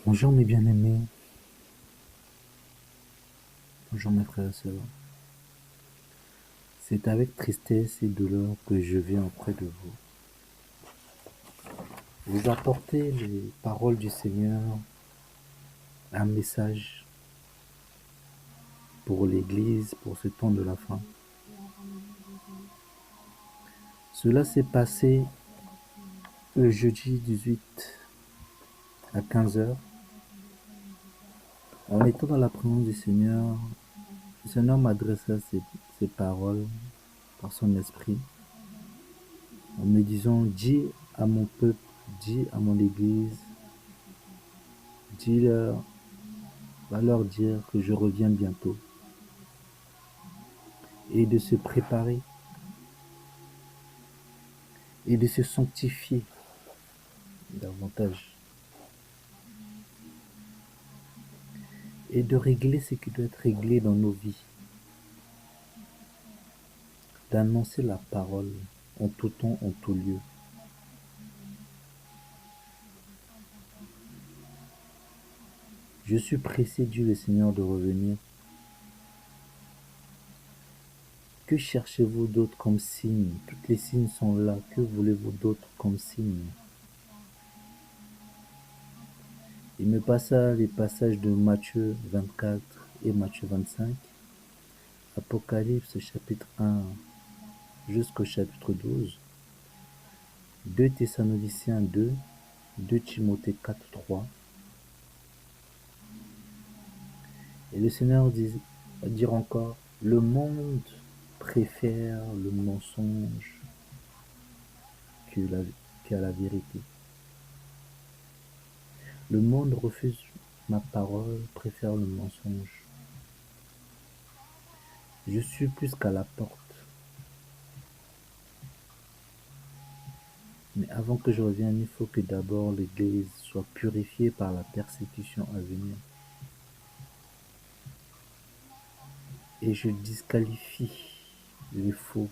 Bonjour mes bien-aimés, bonjour mes frères et sœurs. C'est avec tristesse et douleur que je viens auprès de vous. Vous apportez les paroles du Seigneur, un message pour l'Église, pour ce temps de la fin. Cela s'est passé le jeudi 18 à 15 heures. En étant dans la présence du Seigneur, le Seigneur m'adressa ces paroles par son esprit, en me disant, dis à mon peuple, dis à mon Église, dis-leur, va leur dire que je reviens bientôt et de se préparer et de se sanctifier davantage et de régler ce qui doit être réglé dans nos vies, d'annoncer la parole en tout temps, en tout lieu. Je suis pressé, Dieu le Seigneur, de revenir. Que cherchez-vous d'autre comme signe? Toutes les signes sont là. Que voulez-vous d'autre comme signe? Il me passa les passages de Matthieu 24 et Matthieu 25, Apocalypse chapitre 1 jusqu'au chapitre 12, 2 Thessaloniciens 2, 2 Timothée 4, 3. Et le Seigneur va dire encore, le monde préfère le mensonge qu'à la vérité. Le monde refuse ma parole, préfère le mensonge. Je suis plus qu'à la porte. Mais avant que je revienne, il faut que d'abord l'Église soit purifiée par la persécution à venir. Et je disqualifie les faux,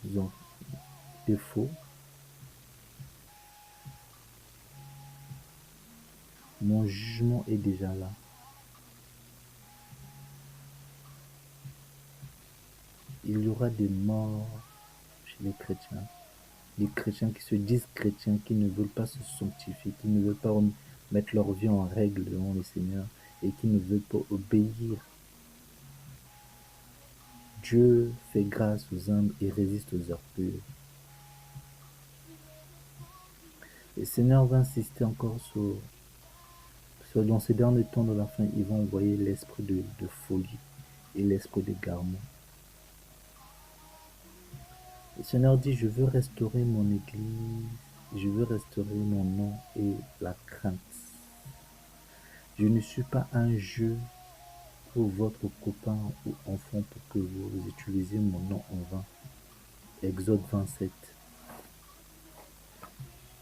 les faux. Mon jugement est déjà là. Il y aura des morts chez les chrétiens. Les chrétiens qui se disent chrétiens, qui ne veulent pas se sanctifier, qui ne veulent pas mettre leur vie en règle devant le Seigneur et qui ne veulent pas obéir. Dieu fait grâce aux humbles et résiste aux orgueilleux. Le Seigneur va insister encore sur dans ces derniers temps de la fin, ils vont envoyer l'esprit de folie et l'esprit d'égarement. Le Seigneur dit, je veux restaurer mon Église, je veux restaurer mon nom et la crainte. Je ne suis pas un jeu pour votre copain ou enfant pour que vous utilisiez mon nom en vain. Exode 27.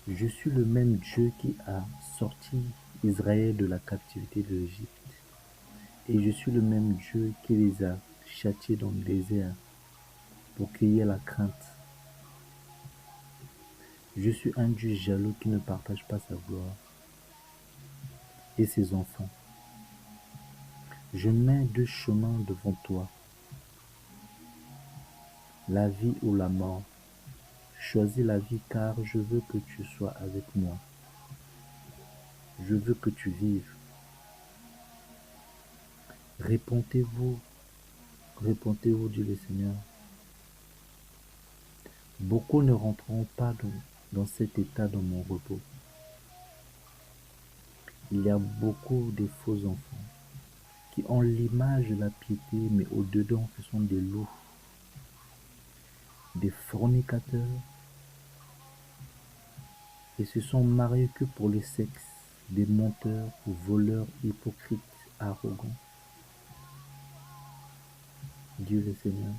Je suis le même Dieu qui a sorti Israël de la captivité de l'Égypte. Et je suis le même Dieu qui les a châtiés dans le désert pour qu'il y ait la crainte. Je suis un Dieu jaloux qui ne partage pas sa gloire et ses enfants. Je mets deux chemins devant toi, la vie ou la mort. Choisis la vie car je veux que tu sois avec moi. Je veux que tu vives. Répentez-vous, répentez-vous, dit le Seigneur. Beaucoup ne rentreront pas dans cet état dans mon repos. Il y a beaucoup de faux enfants qui ont l'image de la piété, mais au-dedans, ce sont des loups, des fornicateurs, et se sont mariés que pour le sexe, des menteurs, voleurs, hypocrites, arrogants. Dieu le Seigneur.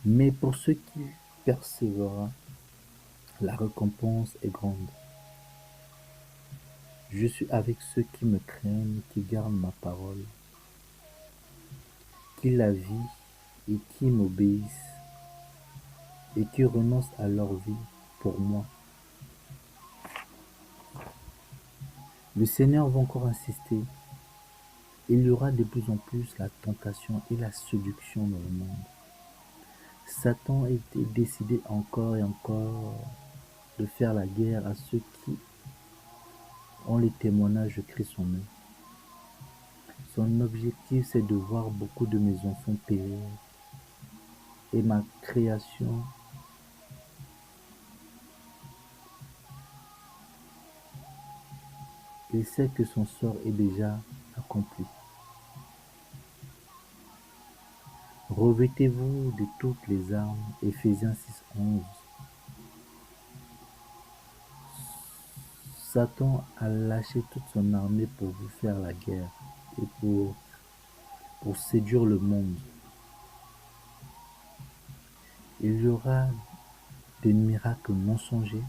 Mais pour ceux qui persévéreront, la récompense est grande. Je suis avec ceux qui me craignent, qui gardent ma parole, qui la vivent et qui m'obéissent, et qui renoncent à leur vie pour moi. Le Seigneur va encore insister. Il y aura de plus en plus la tentation et la séduction dans le monde. Satan était décidé encore et encore de faire la guerre à ceux qui ont les témoignages de Christ en eux. Son objectif, c'est de voir beaucoup de mes enfants périr et ma création il sait que son sort est déjà accompli. Revêtez-vous de toutes les armes, Éphésiens 6:11. Satan a lâché toute son armée pour vous faire la guerre et pour séduire le monde. Il y aura des miracles mensongers.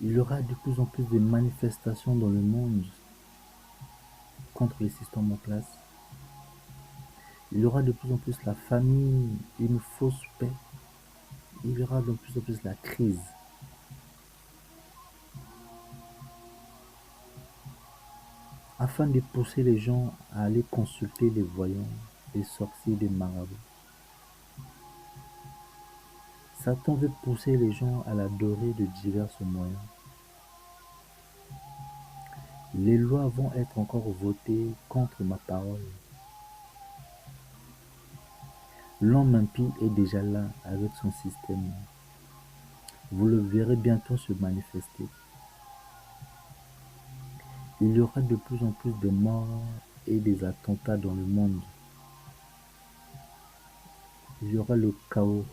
Il y aura de plus en plus de manifestations dans le monde contre les systèmes en place. Il y aura de plus en plus la famine, une fausse paix. Il y aura de plus en plus la crise. Afin de pousser les gens à aller consulter les voyants, les sorciers, les marabouts. Satan veut pousser les gens à l'adorer de divers moyens. Les lois vont être encore votées contre ma parole. L'homme impie est déjà là avec son système. Vous le verrez bientôt se manifester. Il y aura de plus en plus de morts et des attentats dans le monde. Il y aura le chaos,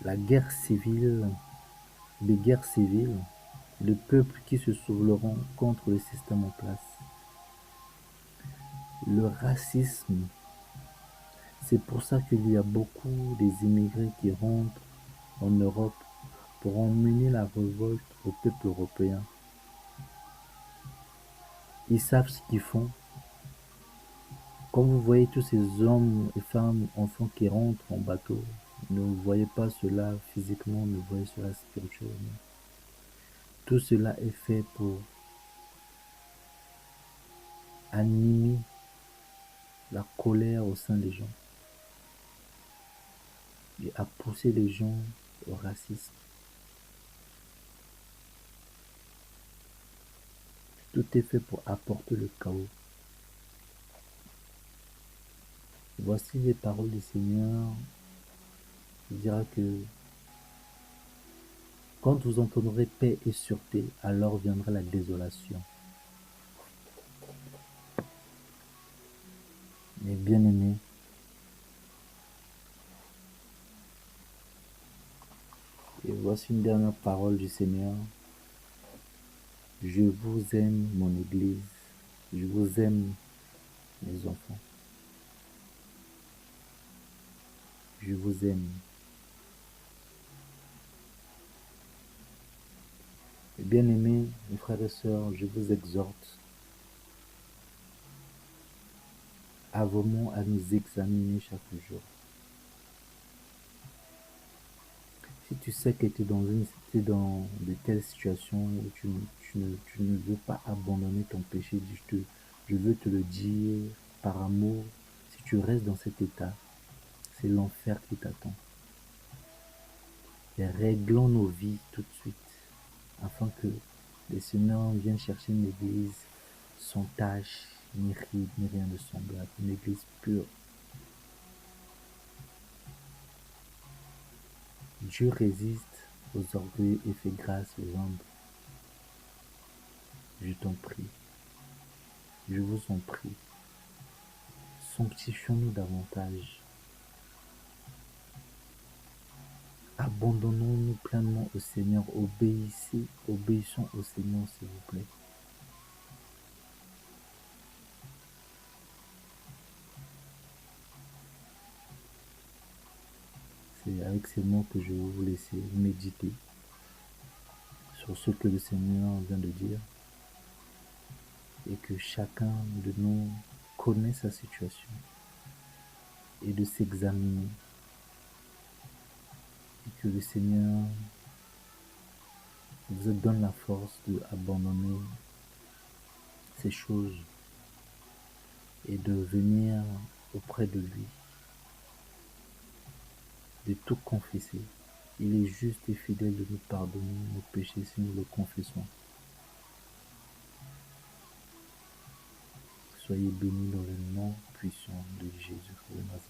la guerre civile, des guerres civiles, de peuples qui se souleveront contre le système en place. Le racisme, c'est pour ça qu'il y a beaucoup des immigrés qui rentrent en Europe pour emmener la révolte au peuple européen. Ils savent ce qu'ils font. Quand vous voyez tous ces hommes et femmes, enfants qui rentrent en bateau, ne voyez pas cela physiquement, ne voyez cela spirituellement. Tout cela est fait pour animer la colère au sein des gens et à pousser les gens au racisme. Tout est fait pour apporter le chaos. Voici les paroles du Seigneur. Il dira que quand vous entendrez paix et sûreté, alors viendra la désolation. Mes bien-aimés, et voici une dernière parole du Seigneur. Je vous aime, mon Église. Je vous aime, mes enfants. Je vous aime. Et bien-aimés, mes frères et sœurs, je vous exhorte à vraiment à nous examiner chaque jour. Si tu sais que tu es dans de telles situations où tu ne veux pas abandonner ton péché, je veux te le dire par amour. Si tu restes dans cet état, c'est l'enfer qui t'attend. Et réglons nos vies tout de suite, afin que le Seigneur vienne chercher une église sans tache, ni ride, ni rien de semblable, une église pure. Dieu résiste aux orgueilleux et fait grâce aux humbles. Je t'en prie, je vous en prie, sanctifions-nous davantage. Abandonnons-nous pleinement au Seigneur, obéissons au Seigneur, s'il vous plaît. C'est avec ces mots que je vais vous laisser méditer sur ce que le Seigneur vient de dire et que chacun de nous connaisse sa situation et de s'examiner et Que le Seigneur vous donne la force d'abandonner ces choses et de venir auprès de lui, de tout confesser. Il est juste et fidèle de nous pardonner nos péchés si nous le confessons. Soyez bénis dans le nom puissant de Jésus de Nazareth.